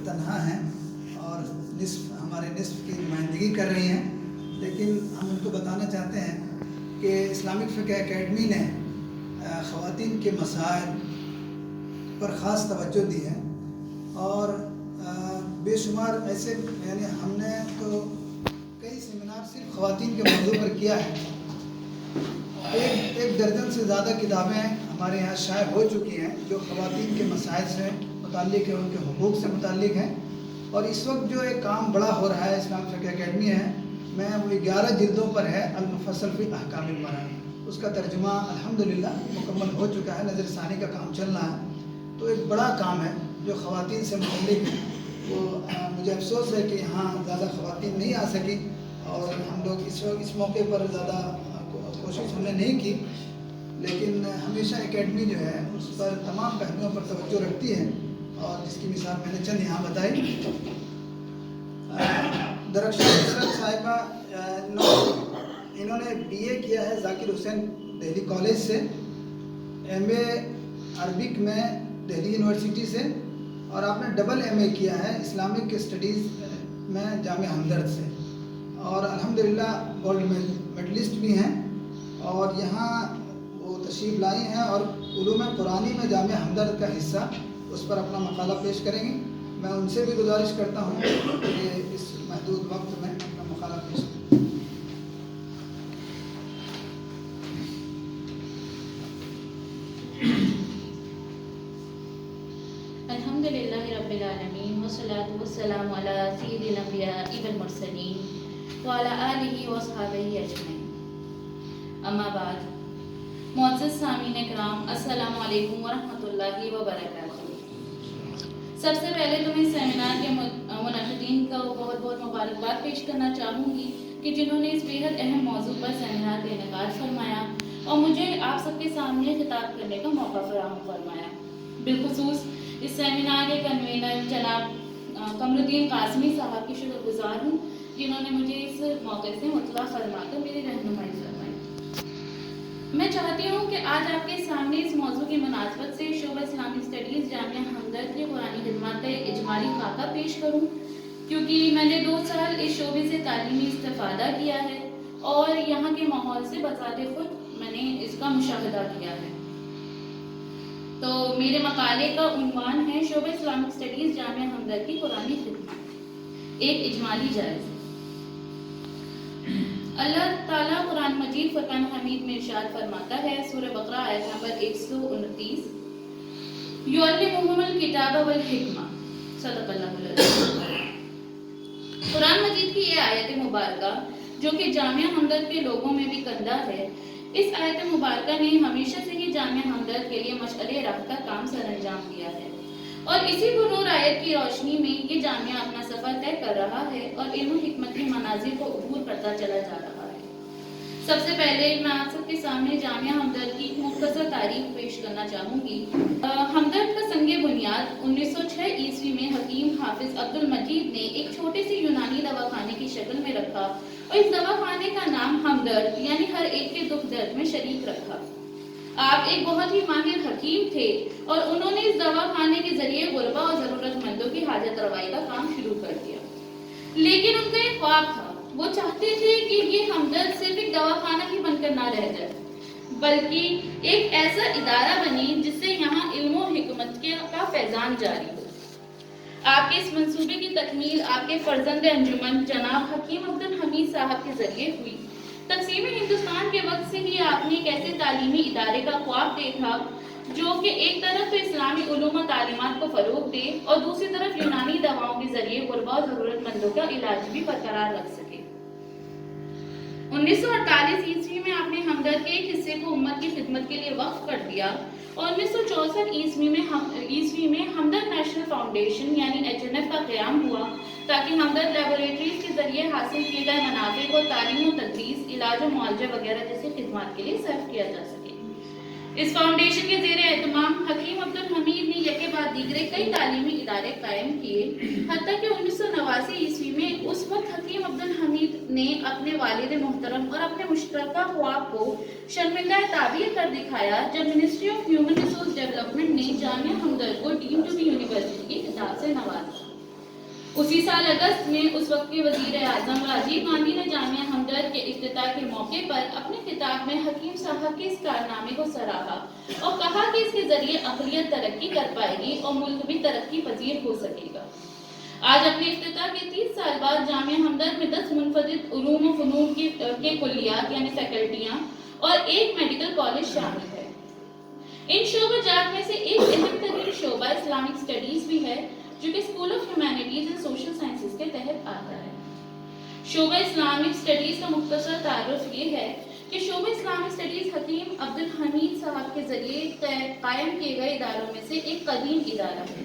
تنہا ہیں اور ہمارے نصف کی نمائندگی کر رہی ہیں، لیکن ہم ان کو بتانا چاہتے ہیں کہ اسلامک فقہ اکیڈمی نے خواتین کے مسائل پر خاص توجہ دی ہے اور بے شمار ایسے یعنی ہم نے تو کئی سیمینار صرف خواتین کے موضوع پر کیا ہے. ایک درجن سے زیادہ کتابیں ہمارے یہاں شائع ہو چکی ہیں جو خواتین کے مسائل سے متعلق ہیں، ان کے حقوق سے متعلق ہیں. اور اس وقت جو ایک کام بڑا ہو رہا ہے اسلامک فقہ اکیڈمی ہے میں وہ 11 جلدوں پر ہے المفصل فی احکام المرأہ، اس کا ترجمہ الحمدللہ مکمل ہو چکا ہے، نظر ثانی کا کام چل رہا ہے. تو ایک بڑا کام ہے جو خواتین سے متعلق ہے. وہ مجھے افسوس ہے کہ یہاں زیادہ خواتین نہیں آ سکی اور ہم لوگ اس موقع پر زیادہ کوشش ہم نے نہیں کی، لیکن ہمیشہ اکیڈمی جو ہے اس پر تمام پہلوؤں پر توجہ رکھتی ہے اور جس کی مثال میں نے چند یہاں بتائی. درخشاں نصرت صاحبہ انہوں نے BA کیا ہے ذاکر حسین دہلی کالج سے، MA عربک میں دہلی یونیورسٹی سے، اور آپ نے MA کیا ہے اسلامک اسٹڈیز میں جامعہ ہمدرد سے، اور الحمدللہ گولڈ میڈلسٹ بھی ہیں. اور یہاں وہ تشریف لائی ہیں اور علوم قرآنی میں جامعہ ہمدرد کا حصہ اس پر اپنا مقالہ پیش کریں گی. میں ان سے بھی گزارش کرتا ہوں کہ اس محدود وقت میں اپنا مقالہ پیش کریں. الحمدللہ رب العالمین والصلاة والسلام علی سید الانبیاء والمرسلین وعلی آلہ واصحابہ اجمعین. اما بعد، معزز سامعین اکرام، السلام علیکم ورحمۃ اللہ وبرکاتہ. سب سے پہلے تو میں اس سیمینار کے منعقدین کو بہت بہت مبارکباد پیش کرنا چاہوں گی کہ جنہوں نے اس بیحد اہم موضوع پر سیمینار کا انعقاد فرمایا اور مجھے آپ سب کے سامنے خطاب کرنے کا موقع فراہم فرمایا. بالخصوص اس سیمینار کے کنوینر جناب قمر الدین قاسمی صاحب کی شکر گزار ہوں جنہوں نے مجھے اس موقع سے مطلع فرما کر میری رہنمائی فرمائی. میں چاہتی ہوں کہ آج آپ کے سامنے اس موضوع کی مناسبت سے شعبہ اسلامک اسٹڈیز جامعہ ہمدرد کی قرآنی خدمات کا اجمالی خاکہ پیش کروں، کیونکہ میں نے 2 سال اس شعبے سے تعلیمی استفادہ کیا ہے اور یہاں کے ماحول سے بذات خود میں نے اس کا مشاہدہ کیا ہے. تو میرے مقالے کا عنوان ہے شعبہ اسلامک اسٹڈیز جامعہ ہمدرد کی قرآنی خدمات، ایک اجمالی جائزہ. اللہ تعالیٰ قرآن مجید فرقان حمید میں ارشاد فرماتا ہے، سورہ بقرہ آیت نمبر 129، یعلمہم الکتاب والحکمہ، صدق اللہ العظیم. قرآن مجید کی یہ آیت مبارکہ جو کہ جامعہ ہمدرد کے لوگوں میں بھی کندہ ہے، اس آیت مبارکہ نے ہمیشہ سے ہی جامعہ ہمدرد کے لیے مشعل راہ کا کام سر انجام دیا ہے اور اسی بنور آیت کی روشنی میں یہ جامعہ اپنا سفر طے کر رہا ہے اور علم و حکمت کے مناظر کو عبور کرتا چلا جا رہا ہے. سب سے پہلے میں آپ سب کے سامنے جامعہ ہمدرد کی مختصر تاریخ پیش کرنا چاہوں گی. ہمدرد کا سنگ بنیاد 1906 عیسوی میں حکیم حافظ عبد المجید نے ایک چھوٹے سے یونانی دواخانے کی شکل میں رکھا اور اس دواخانے کا نام ہمدرد یعنی ہر ایک کے دکھ درد میں شریک رکھا. آپ ایک بہت ہی ماہر حکیم تھے اور انہوں نے اس دواخانے کے ذریعے غربا اور ضرورت مندوں کی حاجت روائی کا کام شروع کر دیا. لیکن ان کا ایک خواب تھا، وہ چاہتے تھے کہ یہ ہمدرد صرف ایک دواخانہ ہی بن کر نہ رہ جائے بلکہ ایک ایسا ادارہ بنے جس سے یہاں علم و حکمت کا فیضان جاری ہو. آپ کے اس منصوبے کی تکمیل آپ کے فرزند انجمن جناب حکیم عبد الحمید صاحب کے ذریعے ہوئی. تقسیم ہندوستان کے وقت سے ہی آپ نے ایک ایسے تعلیمی ادارے کا خواب دیکھا جو کہ ایک طرف تو اسلامی علوم و تعلیمات کو فروغ دے اور دوسری طرف یونانی دواؤں کے ذریعے غربا اور ضرورت مندوں کا علاج بھی برقرار رکھ سکے. 1948 عیسوی میں آپ نے ہمدرد کے ایک حصے کو امت کی خدمت کے لیے وقف کر دیا اور 1964 عیسوی میں ہمدرد نیشنل فاؤنڈیشن یعنی HNF کا قیام ہوا تاکہ ہمدرد لیبوریٹریز کے ذریعے حاصل کیے گئے منافع کو تعلیم و تدریس، علاج و معالجہ وغیرہ جیسی خدمات کے لیے صرف کیا جا سکے. اس فاؤنڈیشن کے زیر اہتمام حکیم عبد الحمید نے یکے بعد دیگرے کئی تعلیمی ادارے قائم کیے، حتیٰ کہ 1989 عیسوی میں اس وقت حکیم عبد الحمید نے اپنے والد محترم اور اپنے مشترکہ خواب کو شرمندہ تعبیر کر دکھایا جب ministry of human resource development نے جامعہ ہمدرد کو ڈیم ٹو بی یونیورسٹی کی خطاب سے نوازا. اسی سال اگست میں اس وقت کے وزیر اعظم راجیو گاندھی نے جامعہ ہمدرد کے افتتاح کے موقع پر اپنے خطاب میں حکیم صاحب کے اس کارنامے کو سراہا اور کہا کہ اس کے ذریعے اقلیت ترقی کر پائے گی اور ملک بھی ترقی پذیر ہو سکے گا۔ آج اپنے افتتاح کے 30 سال بعد جامعہ ہمدرد میں 10 منفرد علوم و فنون کے کلیات یعنی فیکلٹیاں اور ایک میڈیکل کالج شامل ہے۔ ان شعبہ جات میں سے ایک اہم ترین شعبہ اسلامک اسٹڈیز بھی ہے جو کہ school of humanities and social sciences کے تحت آتا ہے۔ شعبہ اسلامک اسٹڈیز کا مختصر تعارف یہ ہے کہ شعبہ اسلامک اسٹڈیز حکیم عبدالحمید صاحب کے ذریعے قائم کیے گئے اداروں میں سے ایک قدیم ادارہ ہے۔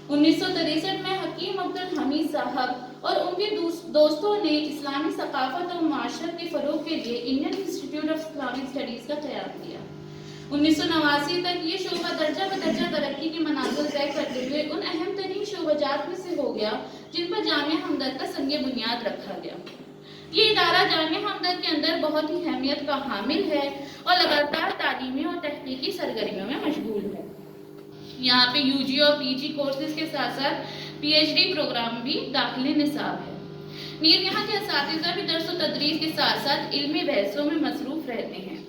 1963 میں حکیم عبدالحمید صاحب اور ان کے دوستوں نے اسلامی ثقافت اور معاشرت کے فروغ کے لیے Indian institute of Islamic studies کا قیام کیا۔ 1989 تک یہ شعبہ درجہ بدرجہ ترقی کے منازل طے کرتے ہوئے ان اہم ترین شعبہ جات میں سے ہو گیا جن پر جامعہ ہمدرد کا سنگ بنیاد رکھا گیا۔ یہ ادارہ جامعہ ہمدرد کے اندر بہت ہی اہمیت کا حامل ہے اور لگاتار تعلیمی اور تحقیقی سرگرمیوں میں مشغول ہے۔ یہاں پہ یو جی اور پی جی کورسز کے ساتھ ساتھ پی ایچ ڈی پروگرام بھی داخلے نصاب ہے۔ نیز یہاں کے اساتذہ بھی درس و تدریس کے ساتھ ساتھ علمی بحثوں میں مصروف رہتے ہیں۔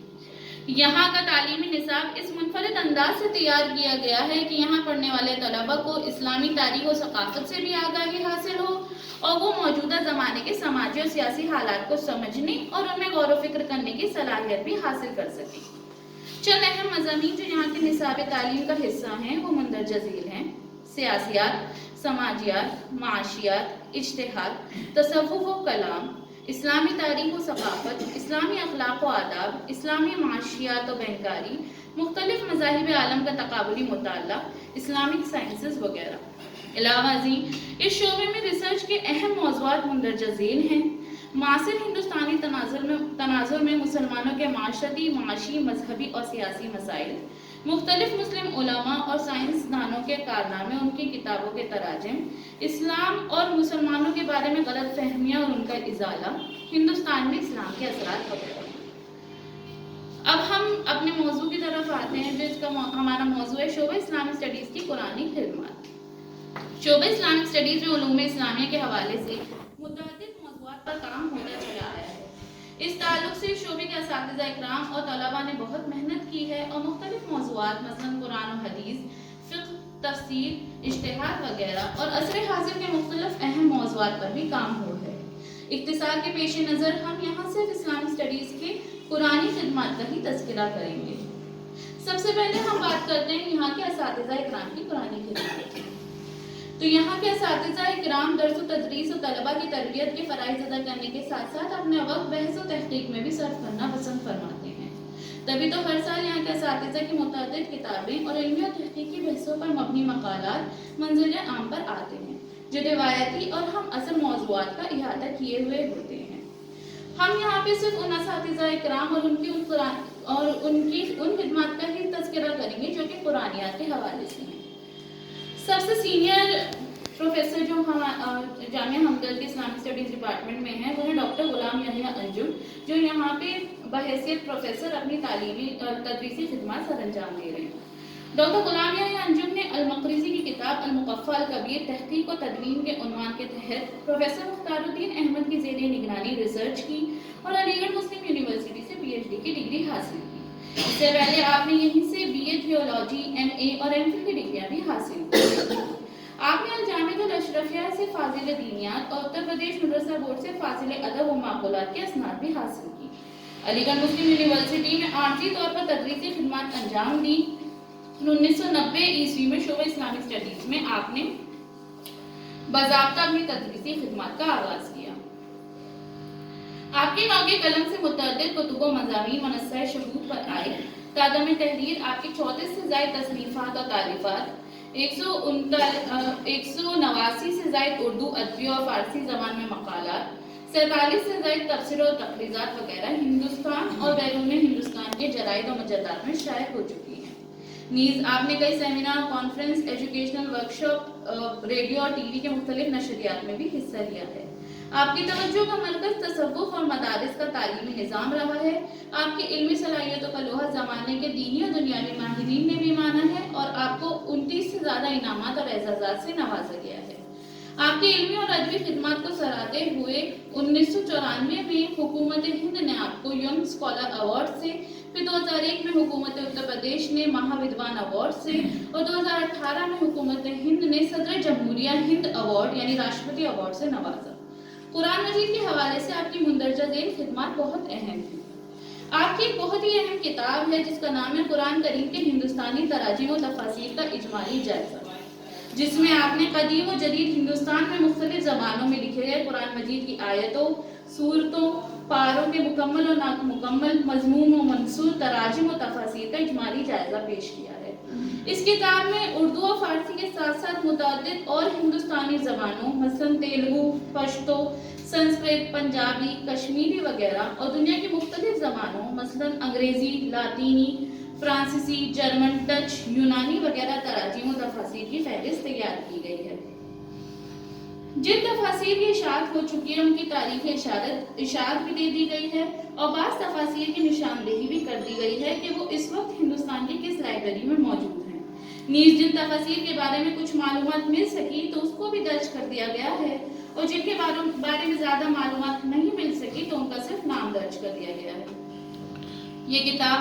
یہاں کا تعلیمی نصاب اس منفرد انداز سے تیار کیا گیا ہے کہ یہاں پڑھنے والے طلبہ کو اسلامی تاریخ و ثقافت سے بھی آگاہی حاصل ہو اور وہ موجودہ زمانے کے سماجی اور سیاسی حالات کو سمجھنے اور ان میں غور و فکر کرنے کی صلاحیت بھی حاصل کر سکیں۔ چند اہم مضامین جو یہاں کے نصاب تعلیم کا حصہ ہیں وہ مندرجہ ذیل ہیں: سیاسیات، سماجیات، معاشیات، اجتہاد، تصوف و کلام، اسلامی تاریخ و ثقافت، اسلامی اخلاق و آداب، اسلامی معاشیات و بینکاری، مختلف مذاہب عالم کا تقابلی مطالعہ، اسلامک سائنسز وغیرہ۔ علاوہ ازیں اس شعبے میں ریسرچ کے اہم موضوعات مندرجہ ذیل ہیں: معاصر ہندوستانی تناظر میں مسلمانوں کے معاشرتی، معاشی، مذہبی اور سیاسی مسائل، مختلف مسلم علماء اور سائنسدانوں کے کارنامے، ان کی کتابوں کے تراجم، اسلام اور مسلمانوں کے بارے میں غلط فہمیاں اور ان کا ازالہ، ہندوستان میں اسلام کے اثرات وغیرہ۔ اب ہم اپنے موضوع کی طرف آتے ہیں جو اس کا ہمارا موضوع ہے شعبہ اسلامک اسٹڈیز کی قرآنی خدمات۔ شعبہ اسلامک اسٹڈیز میں علوم اسلامیہ کے حوالے سے متعدد موضوعات پر کام ہوتا چلا آیا ہے۔ اس تعلق سے شعبے کے اساتذہ اکرام اور طلباء نے بہت محنت کی ہے اور مختلف موضوعات مثلاً قرآن و حدیث، فقہ، تفسیر، اجتہاد وغیرہ اور عصر حاضر کے مختلف اہم موضوعات پر بھی کام ہو ہے۔ اختصار کے پیش نظر ہم یہاں صرف اسلامک اسٹڈیز کے قرآنی خدمات کا ہی تذکرہ کریں گے۔ سب سے پہلے ہم بات کرتے ہیں یہاں کے اساتذہ اکرام کی قرآنی خدمات کی۔ تو یہاں کے اساتذہ اکرام درس و تدریس و طلباء کی تربیت کے فرائض ادا کرنے کے ساتھ ساتھ اپنے وقت بحث و تحقیق میں بھی صرف کرنا پسند فرماتے ہیں۔ تبھی تو ہر سال یہاں کے اساتذہ کی متعدد کتابیں اور علمی اور تحقیقی بحثوں پر مبنی مقالات منزل عام پر آتے ہیں جو روایتی اور ہم اصل موضوعات کا احاطہ کیے ہوئے ہوتے ہیں۔ ہم یہاں پہ صرف ان اساتذہ اکرام اور ان کی خدمات کا ہی تذکرہ کریں گے جو کہ قرآنیات کے حوالے سے ہیں۔ سب سے سینئر پروفیسر جو جامعہ ہمدرد کے اسلامک اسٹڈیز ڈپارٹمنٹ میں ہیں وہ ہیں ڈاکٹر غلام یحییٰ انجم، جو یہاں پہ بحیثیت پروفیسر اپنی تعلیمی اور تدریسی خدمات سر انجام دے رہے ہیں۔ ڈاکٹر غلام یحییٰ انجم نے المقریزی کی کتاب المقفی الکبیر تحقیق و تدوین کے عنوان کے تحت پروفیسر مختار الدین احمد کی زیر نگرانی ریسرچ کی اور علی گڑھ مسلم یونیورسٹی سے پی ایچ ڈی کی ڈگری حاصل کی۔ اس سے پہلے آپ نے یہیں سے بی اے تھیولوجی، ایم اے اور ایم فل کی ڈگریاں بھی حاصل کی۔ آپ نے الجامعہ الاشرفیہ سے فاضل دینیات اور اتر پردیش مدرسہ بورڈ سے فاضل ادب و معقولات کے اسناد بھی حاصل کی۔ علی گڑھ مسلم یونیورسٹی میں عارضی طور پر تدریسی خدمات انجام دی۔ 1990 عیسوی میں شعبہ اسلامک اسٹڈیز میں آپ نے باضابطہ اپنی تدریسی خدمات کا آغاز کیا۔ آپ کے نوک قلم سے متعدد کتب و مضامین منصہ شہود پر آئے۔ تعداد تحریر آپ کی 34 سے زائد تصنیفات اور تالیفات، 189 سے زائد اردو، ادبی اور فارسی زبان میں مقالات، 47 سے زائد تبصرے اور تقریضات وغیرہ ہندوستان اور بیرون ہندوستان کے جرائد و مجلات میں شائع ہو چکی ہیں۔ نیز آپ نے کئی seminar, conference, educational workshop, radio اور ٹی وی کے مختلف نشریات میں بھی حصہ لیا ہے۔ آپ کی توجہ کا مرکز تصوف اور مدارس کا تعلیمی نظام رہا ہے۔ آپ کی علمی صلاحیتوں کا لوہا زمانے کے دینی اور دنیاوی ماہرین نے بھی مانا ہے اور آپ کو 29 سے زیادہ انعامات اور اعزازات سے نوازا گیا ہے۔ آپ آپ کی علمی اور ادبی خدمات کو سراہتے ہوئے 1994 میں حکومت ہند نے آپ کو ینگ اسکالر ایوارڈ سے، پھر 2001 میں حکومت اتر پردیش نے مہا ودوان ایوارڈ سے، اور 2018 میں حکومت ہند نے صدر جمہوریہ ہند ایوارڈ یعنی راشٹرپتی ایوارڈ سے نوازا۔ قرآن مجید کے حوالے سے آپ کی مندرجہ ذیل خدمات بہت اہم ہیں۔ آپ کی ایک بہت ہی اہم کتاب ہے جس کا نام ہے قرآن کریم کے ہندوستانی تراجم و تفاسیر کا اجمالی جائزہ، جس میں آپ نے قدیم و جدید ہندوستان میں مختلف زبانوں میں لکھے گئے قرآن مجید کی آیتوں، سورتوں، پاروں کے مکمل اور نامکمل مضمون و منصور تراجم و تفاسیر کا اجمالی جائزہ پیش کیا ہے۔ اس کتاب میں اردو اور فارسی کے ساتھ ساتھ متعدد اور ہندوستانی زبانوں مثلاً تیلگو، پشتو، سنسکرت، پنجابی، کشمیری وغیرہ اور دنیا کی مختلف زبانوں مثلاً انگریزی، لاطینی، فرانسیسی، جرمن، ڈچ، یونانی وغیرہ تراجم و تفاسیر کی فہرست تیار کی گئی ہے۔ جن تفاسیر کی اشاعت ہو چکی ہے ان کی تاریخ اشاعت بھی دے دی گئی ہے، اور بعض تفاسیر کی نشاندہی بھی کر دی گئی ہے کہ وہ اس وقت ہندوستان کی کس لائبریری میں موجود ہیں۔ نیز جن تفاسیر کے بارے میں کچھ معلومات مل سکی تو اس کو بھی درج کر دیا گیا ہے، اور جن کے بارے میں زیادہ معلومات نہیں مل سکی تو ان کا صرف نام درج کر دیا گیا ہے۔ یہ کتاب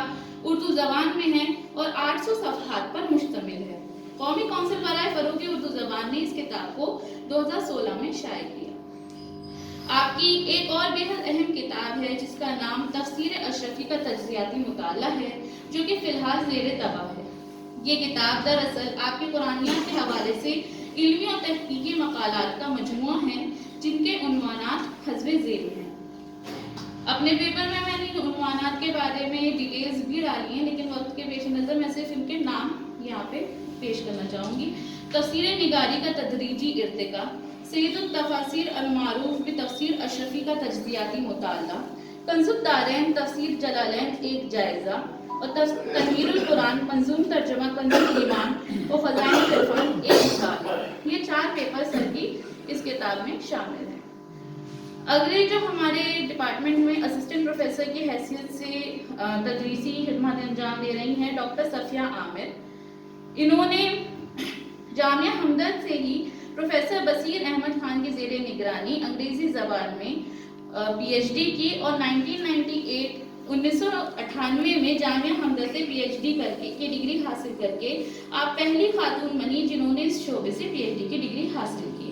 اردو زبان میں ہے اور 800 صفحات پر مشتمل ہے۔ قومی کونسل برائے فروغ اردو زبان نے اس کتاب کو 2016 میں شائع کیا۔ آپ کی ایک اور بے حد اہم کتاب ہے جس کا نام تفسیر اشرفی کا تجزیاتی مطالعہ ہے، جو کہ فی الحال زیر طبع ہے۔ یہ کتاب دراصل آپ کے قرآنیات کے حوالے سے علمی اور تحقیقی مقالات کا مجموعہ ہے جن کے عنوانات حسب ذیل ہیں۔ اپنے پیپر میں نے ان عنوانات کے بارے میں ڈیٹیلز بھی ڈالی ہیں، لیکن وقت کے پیش نظر میں صرف ان کے نام یہاں پہ پیش کرنا چاہوں گی۔ تفسیر نگاری کا تدریجی ارتقاء، سید التفاسیر المعروف بتفسیر اشرفی کا تجزیاتی مطالعہ، کنز الدارین تفسیر جلالین ایک جائزہ، اور تنویر القرآن منظوم ترجمہ کنز الایمان و فضائل العرفان ایک مطالعہ۔ یہ 4 پیپر سر کی اس کتاب میں شامل ہیں۔ اگلے جو ہمارے ڈپارٹمنٹ میں اسسٹنٹ پروفیسر کی حیثیت سے تدریسی خدمات انجام دے رہی ہیں ڈاکٹر صفیہ عامر، انہوں نے جامعہ ہمدرد سے ہی پروفیسر بصیر احمد خان کی زیر نگرانی انگریزی زبان میں پی ایچ ڈی کی، اور 1998 میں جامعہ ہمدرد سے پی ایچ ڈی کر کے ڈگری حاصل کر کے آپ پہلی خاتون بنی جنہوں نے اس شعبے سے پی ایچ ڈی کی ڈگری حاصل کی ہے۔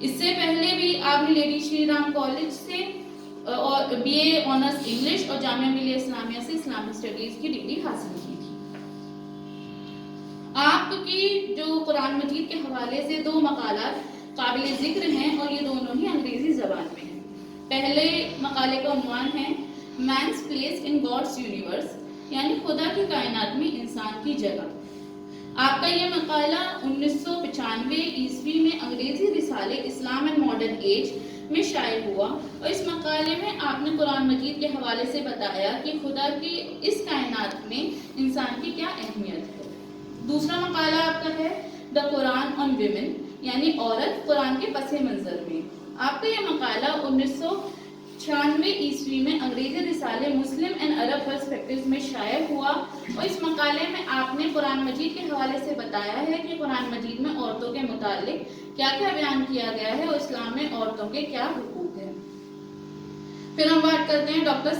اس سے پہلے بھی آپ نے لیڈی شری رام کالج سے اور بی اے آنرس انگلش اور جامعہ ملیہ اسلامیہ سے اسلامک اسٹڈیز کی ڈگری حاصل کی تھی۔ آپ کی جو قرآن مجید کے حوالے سے 2 مقالات قابل ذکر ہیں اور یہ دونوں ہی انگریزی زبان میں ہیں۔ پہلے مقالے کا عنوان ہے means place in gods universe, یعنی خدا کی کائنات میں انسان کی جگہ۔ آپ کا یہ مقالہ 1995 عیسوی میں انگریزی رسالے اسلام اینڈ ماڈرن ایج میں شائع ہوا، اور اس مقالے میں آپ نے قرآن مجید کے حوالے سے بتایا کہ خدا کی اس کائنات میں انسان کی کیا اہمیت ہے۔ دوسرا مقالہ آپ کا ہے دا قرآن آن ویمن، یعنی عورت قرآن کے پس منظر میں۔ آپ کا یہ مقالہ 1996 عیسوی میں انگریزی رسالے مسلم اینڈ عرب پرسپیکٹیوز میں شائع ہوا، اور اس مقالے میں آپ نے قرآن مجید کے حوالے سے بتایا ہے کہ قرآن مجید میں عورتوں کے متعلق کیا کیا بیان کیا گیا ہے اور اسلام میں عورتوں کے کیا حقوق ہیں۔ پھر ہم بات کرتے ہیں ڈاکٹر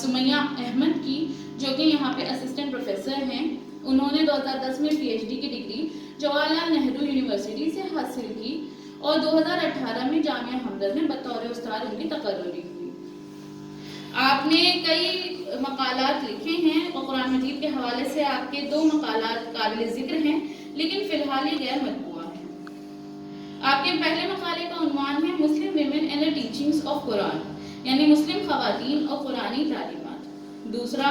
سمیہ احمد کی، جو کہ یہاں پہ اسسٹنٹ پروفیسر ہیں۔ انہوں نے 2010 میں پی ایچ ڈی کی ڈگری جواہر لال نہرو یونیورسٹی سے حاصل کی، اور 2018 میں جامعہ ہمدرد میں بطور استاد ان کی تقرری ہوئی۔ آپ نے کئی مقالات لکھے ہیں اور قرآن مجید کے حوالے سے آپ کے 2 مقالات قابل ذکر ہیں، لیکن فی الحال یہ غیر مطبوع ہیں۔ آپ کے پہلے مقالے کا عنوان ہے Muslim women and the teachings of Quran, یعنی مسلم خواتین اور قرآنی تعلیمات۔ دوسرا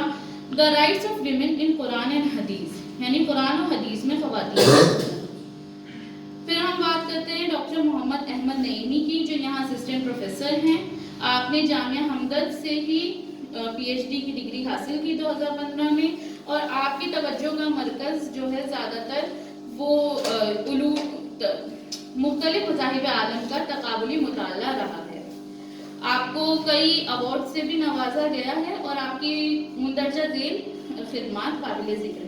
the rights of women in Quran and Hadith, یعنی قرآن و حدیث میں خواتین۔ پھر ہم بات کرتے ہیں ڈاکٹر محمد احمد نعیمی کی، جو یہاں اسسٹنٹ پروفیسر ہیں۔ آپ نے جامعہ ہمدرد سے ہی پی ایچ ڈی کی ڈگری حاصل کی 2015 میں، اور آپ کی توجہ کا مرکز جو ہے زیادہ تر وہ مختلف مذاہب عالم کا تقابلی مطالعہ رہا ہے۔ آپ کو کئی ایوارڈ سے بھی نوازا گیا ہے، اور آپ کی مندرجہ ذیل خدمات قابل ذکر ہیں۔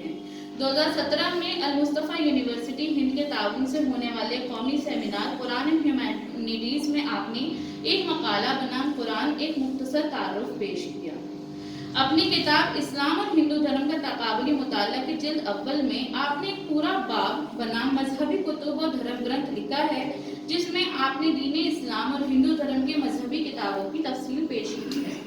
2017 میں المصطفیٰ یونیورسٹی ہند کے تعاون سے ہونے والے قومی سیمینار قرآن 1918 میں آپ نے ایک مقالہ بنام قرآن ایک مختصر تعارف پیش کیا۔ اپنی کتاب اسلام اور ہندو دھرم کا تقابلی مطالعہ کے جلد اول میں آپ نے ایک پورا باب بنام مذہبی کتب اور دھرم گرنتھ لکھا ہے، جس میں آپ نے دین اسلام اور ہندو دھرم کے مذہبی کتابوں کی تفصیل پیش کی ہے۔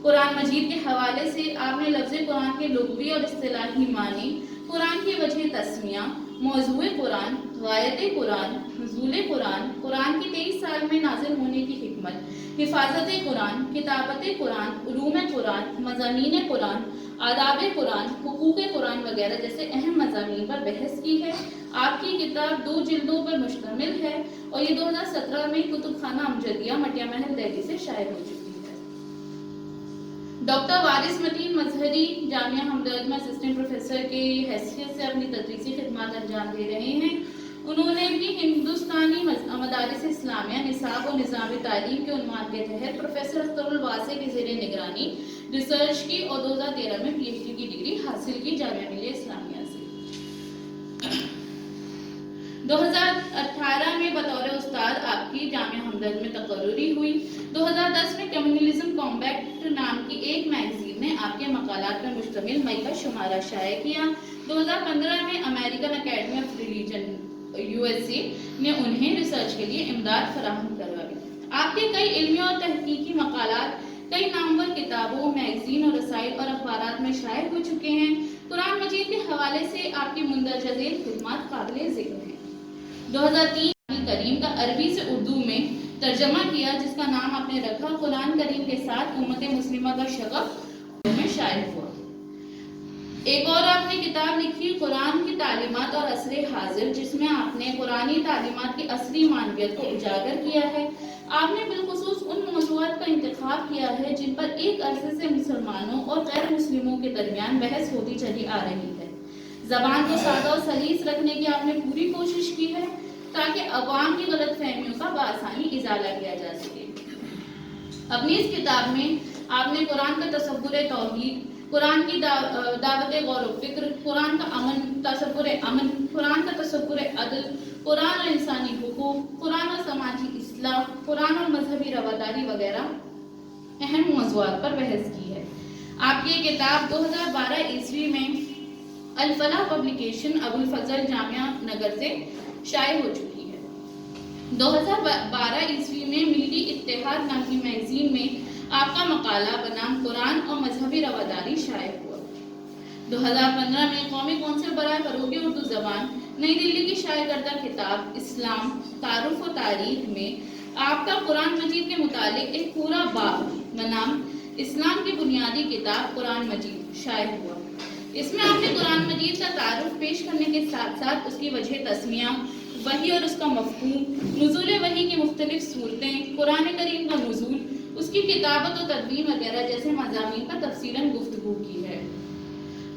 قرآن مجید کے حوالے سے آپ نے لفظ قرآن کے لغوی اور اصطلاحی معنی، قرآن کی وجہ تسمیہ، موضوع قرآن، غایت قرآن، نزول قرآن، قرآن کے 23 سال میں نازل ہونے کی حکمت، حفاظت قرآن، کتابت قرآن، علوم قرآن، مضامین قرآن، آداب قرآن، حقوق قرآن وغیرہ جیسے اہم مضامین پر بحث کی ہے۔ آپ کی کتاب 2 جلدوں پر مشتمل ہے اور یہ 2017 میں کتب خانہ امجدیہ مٹیا محل دہلی سے شائع ہو چکی ہے۔ ڈاکٹر وارث متین مظہری جامعہ ہمدرد میں اسسٹنٹ پروفیسر کی حیثیت سے اپنی تدریسی خدمات انجام دے رہے ہیں۔ انہوں نے بھی ہندوستانی مدارس اسلامیہ نصاب و نظام تعلیم کے عنوان کے تحت پروفیسر اختر الواسع کے زیر نگرانی ریسرچ کی اور 2013 میں پی ایچ ڈی کی ڈگری حاصل کی جامعہ ملیہ اسلامیہ سے۔ 2018 میں بطور استاد آپ کی جامعہ ہمدرد میں تقرری ہوئی۔ 2010 میں کمیونلزم کمبیکٹ نام کی ایک میگزین نے آپ کے مقالات پر مشتمل مئی کا شمارہ شائع کیا۔ 2015 میں American academy of religion USA نے انہیں ریسرچ کے لیے امداد فراہم کروائی۔ آپ کے کئی علمی اور تحقیقی مقالات کئی نامور کتابوں، میگزین اور رسائل اور اخبارات میں شائع ہو چکے ہیں۔ قرآن مجید کے حوالے سے آپ کی مندرجہ ذیل خدمات قابل ذکر ہیں۔ 2003 کریم کا عربی سے اردو میں ترجمہ کیا، جس کا نام آپ نے رکھا قرآن کریم کے ساتھ امت مسلمہ کا شغف، میں شائع ہوا۔ ایک اور آپ نے کتاب لکھی قرآن کی تعلیمات اور عصر حاضر، جس میں آپ نے قرآنی تعلیمات کی عصری معنویت کو اجاگر کیا ہے۔ آپ نے بالخصوص ان موضوعات کا انتخاب کیا ہے جن پر ایک عرصے سے مسلمانوں اور غیر مسلموں کے درمیان بحث ہوتی چلی آ رہی ہے۔ زبان کو سادہ اور سلیس رکھنے کی آپ نے پوری کوشش کی ہے تاکہ عوام کی غلط فہمیوں کا بآسانی ازالہ کیا جا سکے۔ اپنی اس کتاب میں آپ نے قرآن کا تصور توحید، قرآن کی دعوت غور و فکر، قرآن کا تصور امن، قرآن کا تصور عدل، قرآن اور انسانی حقوق، قرآن اور سماجی اصلاح، قرآن اور مذہبی رواداری وغیرہ اہم موضوعات پر بحث کی ہے۔ آپ کی کتاب 2012 عیسوی میں الفلاح پبلیکیشن ابو الفضل جامعہ نگر سے شائع ہو چکی ہے۔ 2012 عیسوی میں ملی اتحاد نام کی میگزین میں آپ کا مقالہ بنام قرآن اور مذہبی رواداری شائع ہوا۔ 2015 میں قومی کونسل برائے فروغ اردو زبان نئی دلی کی شائع کردہ کتاب اسلام تعارف و تاریخ میں آپ کا قرآن مجید کے متعلق ایک پورا باب بنام اسلام کی بنیادی کتاب قرآن مجید شائع ہوا۔ اس میں آپ نے قرآن مجید کا تعارف پیش کرنے کے ساتھ ساتھ اس کی وجہ تسمیہ، وحی اور اس کا مفہوم، نزول وحی کی مختلف صورتیں، قرآن کریم کا نزول، اس کی کتابت و تدوین وغیرہ جیسے مضامین پر تفصیلاً گفتگو کی ہے۔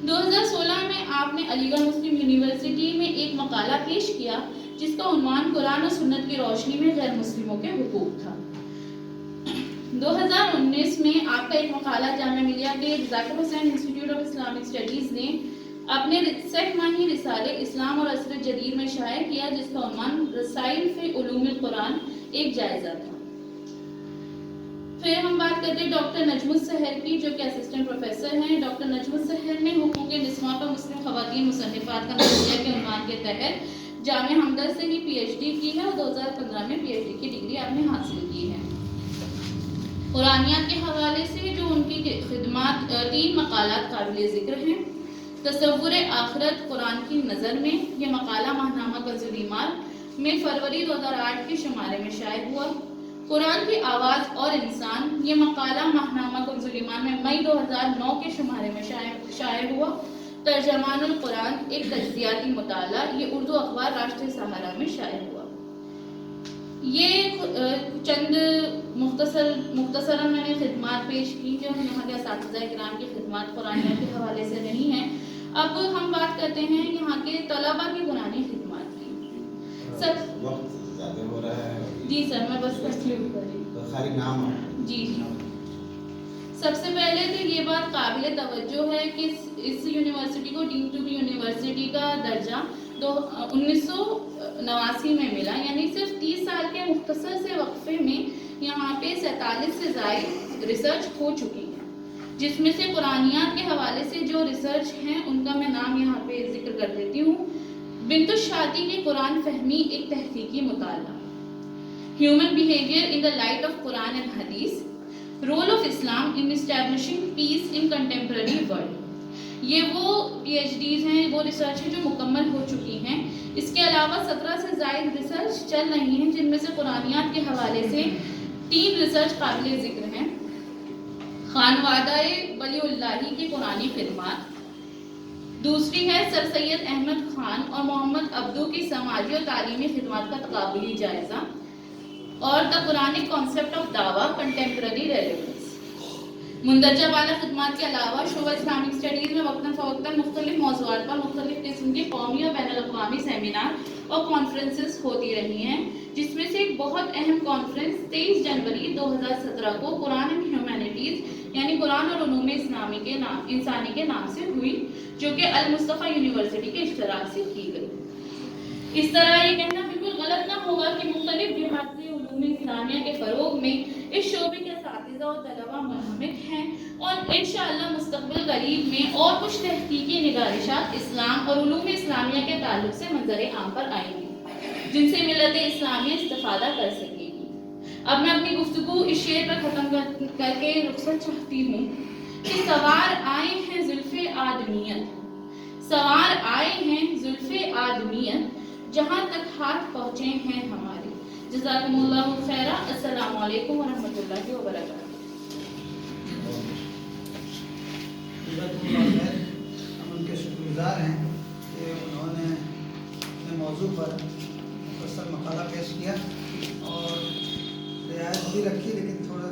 2016 میں آپ نے علی گڑھ مسلم یونیورسٹی میں ایک مقالہ پیش کیا جس کا عنوان قرآن و سنت کی روشنی میں غیر مسلموں کے حقوق تھا۔ 2019 میں آپ کا ایک مقالہ جامعہ ملیہ کے ذاکر حسین انسٹیٹیوٹ آف اسلامک اسٹڈیز نے اپنے 6 ماہی رسالے اسلام اور عصر جدید میں شائع کیا، جس کا عنوان رسائل فی علوم القرآن ایک جائزہ تھا۔ پھر ہم بات کرتے ہیں ڈاکٹر نجم السحر کی، جو کہ اسسٹنٹ پروفیسر ہیں۔ ڈاکٹر نجم السحر نے حقوق نسواں پر مسلم خواتین مصنفات کا نظریہ کے عنوان کے تحت جامعہ ہمدرد سے ہی پی ایچ ڈی کی ہے اور 2015 میں پی ایچ ڈی کی ڈگری آپ نے حاصل کی ہے۔ قرآنیات کے حوالے سے جو ان کی خدمات 3 مقالات قابل ذکر ہیں۔ تصور آخرت قرآن کی نظر میں، یہ مقالہ ماہنامہ کنز الایمان میں فروری 2008 کے شمارے میں شائع ہوا۔ قرآن کی آواز اور انسان، یہ مقالہ ماہنامہ کنز الایمان میں مئی 2009 کے شمارے میں شائع ہوا۔ ترجمان القرآن ایک تجزیاتی مطالعہ، یہ اردو اخبار راشٹریہ سہارا میں شائع ہوا۔ یہ چند مختصراً میں نے خدمات پیش کی جو یہاں کے اساتذہ کرام کی خدمات قرآنیات کے حوالے سے نہیں ہیں۔ اب ہم بات کرتے ہیں یہاں کے طلباء کی قرآنی خدمات کی۔ سب وقت زیادہ ہو رہا ہے۔ جی سر، میں بس تسلیم کر رہی ہوں۔ خالی نام جی جی، سب سے پہلے تو یہ بات قابل توجہ ہے کہ اس یونیورسٹی کو ڈیم ٹو بی یونیورسٹی کا درجہ 1989 میں ملا، یعنی صرف 30 سال کے مختصر سے وقفے یہاں پہ 47 سے زائد ریسرچ ہو چکی ہیں، جس میں سے قرآنیات کے حوالے سے جو ریسرچ ہیں ان کا میں نام یہاں پہ ذکر کر دیتی ہوں۔ بنت الشاطی کی قرآن فہمی ایک تحقیقی مطالعہ، human behaviour in the light of Quran and Hadith, role of Islam in establishing peace in contemporary world. یہ وہ پی ایچ ڈیز ہیں، وہ ریسرچ ہیں جو مکمل ہو چکی ہیں۔ اس کے علاوہ 17 سے زائد ریسرچ چل رہی ہیں، جن میں سے قرآنیات کے حوالے سے 3 ریسرچ قابل ذکر ہیں۔ خانوادہ ولی اللہ کی قرآنی خدمات، دوسری ہے سر سید احمد خان اور محمد عبدو کی سماجی اور تعلیمی خدمات کا تقابلی جائزہ، اور دا قرآنک کانسیپٹ آف دعویٰ کنٹمپرری ریلیونس۔ مندرجہ بالا خدمات کے علاوہ شعبہ اسلامک اسٹڈیز میں وقتاً فوقتاً مختلف موضوعات پر مختلف قسم کے قومی اور بین الاقوامی سیمینار اور کانفرنسز ہوتی رہی ہیں، جس میں سے ایک بہت اہم کانفرنس 23 جنوری 2017 کو قرآن اینڈ ہیومینٹیز یعنی قرآن اور علوم انسانی کے نام سے ہوئی، جو کہ المصطفیٰ یونیورسٹی کے اشتراک سے کی گئی۔ اس طرح یہ کہنا بالکل غلط نہ ہوگا کہ مختلف جہات سے علوم اسلامیہ کے فروغ میں اس شعبے کے اساتذہ اور طلباء منہمک ہیں، اور انشاءاللہ مستقبل قریب میں اور کچھ تحقیقی نگارشات اسلام اور علوم اسلامیہ کے تعلق سے منظر عام پر آئیں گی، جن سے ملت اسلامیہ استفادہ کر سکے گی۔ اب میں اپنی گفتگو اس شعر پر ختم کر کے رخصت چاہتی ہوں کہ سوار آئے ہیں زلف آدمیت، سوار آئے ہیں زلف آدمیت، جہاں تک ہاتھ پہنچے ہیں ہمارے۔ جزاکم اللہ خیرہ۔ السلام علیکم ورحمۃ اللہ وبرکاتہ۔ ہم ان کے شکر گزار ہیں کہ انہوں نے اپنے موضوع پر مفصل مقالہ پیش کیا اور رعایت بھی رکھی، لیکن تھوڑا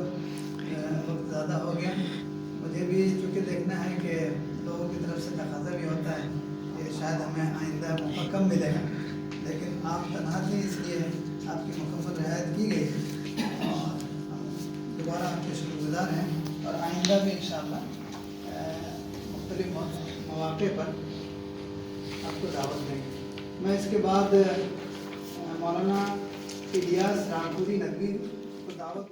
وقت زیادہ ہو گیا۔ مجھے بھی چونکہ دیکھنا ہے کہ لوگوں کی طرف سے تقاضا بھی ہوتا ہے کہ شاید ہمیں آئندہ موقع کم ملے گا، لیکن آپ تنہا تھیں اس لیے آپ کی مکمل رعایت کی گئی، اور دوبارہ آپ کے شکر گزار ہیں، اور آئندہ بھی انشاءاللہ مختلف مواقع پر آپ کو دعوت دیں گے۔ میں اس کے بعد مولانا الیاس رامپوری ندوی کو دعوت